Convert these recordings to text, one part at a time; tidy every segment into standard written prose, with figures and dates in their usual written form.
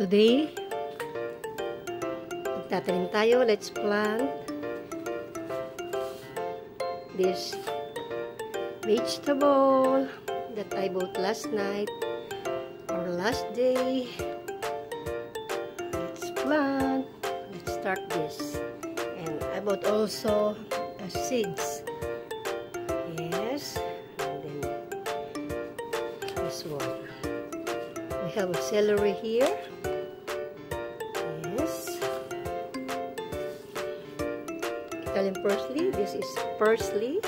Today, magtatanim tayo. Let's plant this vegetable that I bought last night or last day. Let's plant. Let's start this. And I bought also seeds. Yes. And then this one. We have a celery here. Yes. Italian parsley. This is parsley.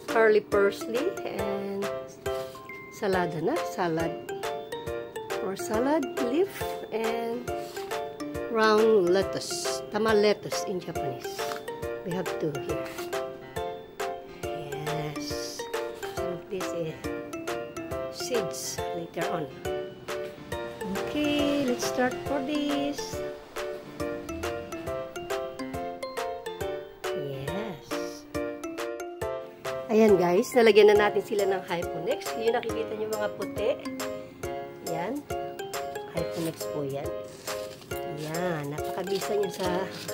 Curly parsley. And salad or salad leaf. And round lettuce. Tama lettuce in Japanese. We have two here. Yes. Some of this is seeds later on. Okay, let's start for this. Yes. Ayan guys, nalagyan na natin sila ng Hyponex. Yung nakikita nyo mga puti. Ayan. Hyponex po yan. Ayan, napakabisa niya sa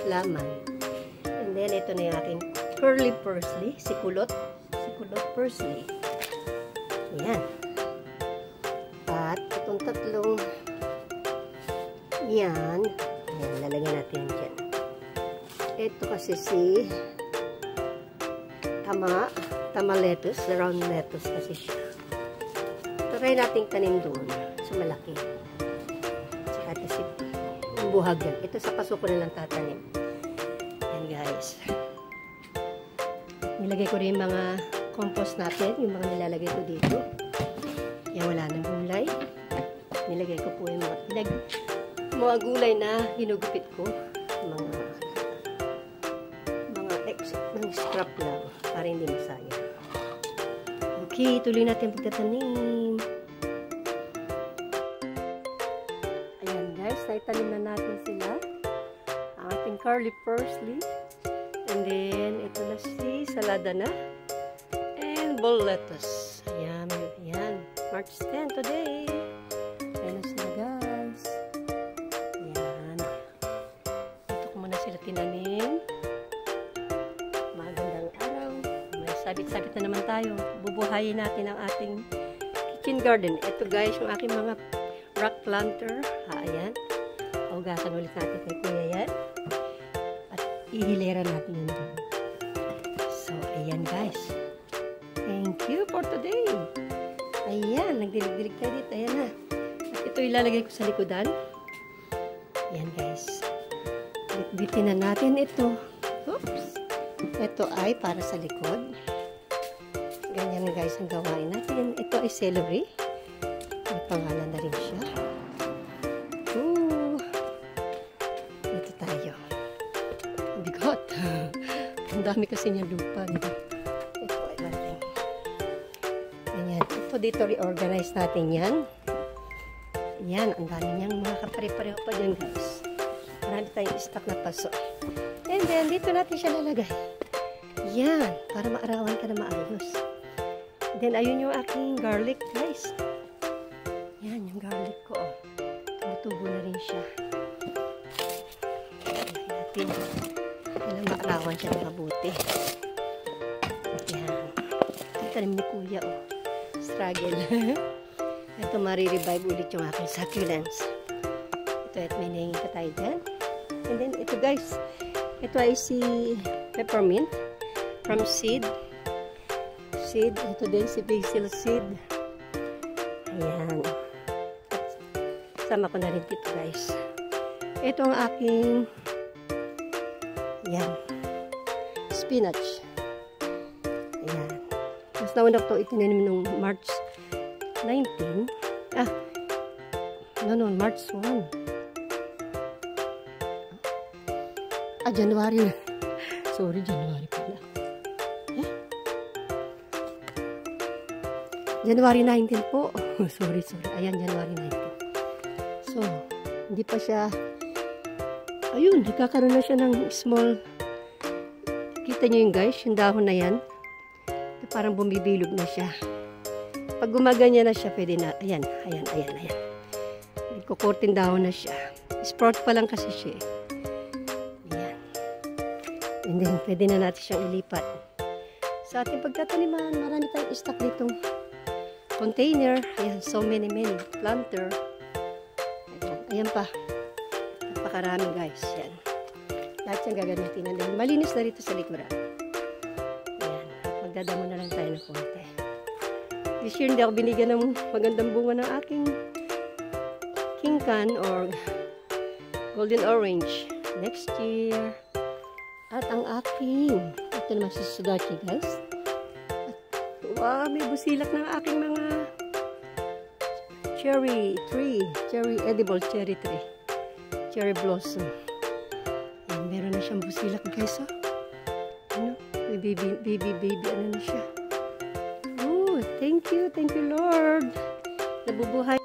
laman. And then, ito na yung aking curly parsley. Sikulot parsley. Ayan. At itong tatlong yan. Ayan, lalagyan natin dyan. Ito kasi si tama lettuce. Round lettuce kasi siya. Try nating tanim doon sa malaki. Tsaka ito si buhag yan. Ito sa paso ko na lang tatanim. Ayan guys. Nilagay ko rin mga compost natin. Yung mga nilalagay ko dito. Kaya wala nang gulay. Nilagay ko po yung mga gulay na ginugupit ko. Mga exit ng scrap lang. Para hindi masayang. Okay, tuloy natin pagtatanim. Ayan guys, naitanim na natin sila. Ang ating curly parsley. And then, ito na si salada na. And ball lettuce. Ayan, ayan. March 10 today. Ayan na sila guys. Ayan. Dito ko muna sila tinanim. Magandang araw. May sabit-sabit na naman tayo. Bubuhayin natin ang ating kitchen garden. Ito guys, yung aking mga rock planter. Ayan. Hugasan ulit natin kay Kuya yan. At ihilera natin yun doon. So, ayan guys. Thank you for today. Ayan, nagdilig-dilig tayo dito. Ayan na. At ito ilalagay ko sa likodan. Ayan guys. Bitbitin na natin ito. Oops. Ito ay para sa likod. Ganyan guys ang gawain natin. Ito ay celery. May pangalan na rin siya. Dito tayo. Bigot. Ang dami kasi niya lupa. Ito ay natin. Ganyan. Ito dito reorganize natin yan. Yan. Ang dami niyang mga kapare-pareho pa dyan guys. Marami tayong stock na paso. And then dito natin siya lalagay. Yan. Para maarawan ka na maayos. Then, ayun yung aking garlic, guys. Yan, yung garlic ko, oh. Tumutubo na rin siya. Lagyan natin. Kailang maarawan siya na mabuti. Yan. Tanim ni Kuya, oh. Struggle. Ito, marirevive ulit yung aking succulents. Ito, at may nahingin ka tayo dyan. And then, ito, guys. Ito ay si peppermint from seed. Ito din si basil seed. Ayan. Sama ko na rin dito guys. Ito ang aking spinach. Ayan. Mas nauna ko ito itinanim nung March 19. March 1. January. Sorry, January pala. January 19 po. Sorry. Ayan, January 19. So, hindi pa siya, ayun, nagkakaroon na siya ng small, kita nyo yung guys, yung dahon na yan. Parang bumibilog na siya. Pag gumaganya na siya, pwede na, ayan. Nagkukurtin dahon na siya. Sprout pa lang kasi siya. Ayan. And then, pwede na natin siyang ilipat. Sa ating pagtataniman, marami tayong stock ditong container. Ayan, so many planter. Ayan pa. Napakarami guys. Yan. Lahat yung gagamitin na din. Malinis na rito sa likuran. Ayan. Magdadamo na lang tayo ng konti. This year hindi ako binigyan ng magandang bunga ng aking king can or golden orange. Next year. At ang aking, ito naman si Sudachi guys. Wow, may busilak ng aking mga cherry tree. Edible cherry tree. Cherry blossom. Ayan, meron na siyang busilak guys. Oh. Ano? May baby, ano na siya. Oh, thank you Lord. Nabubuhay.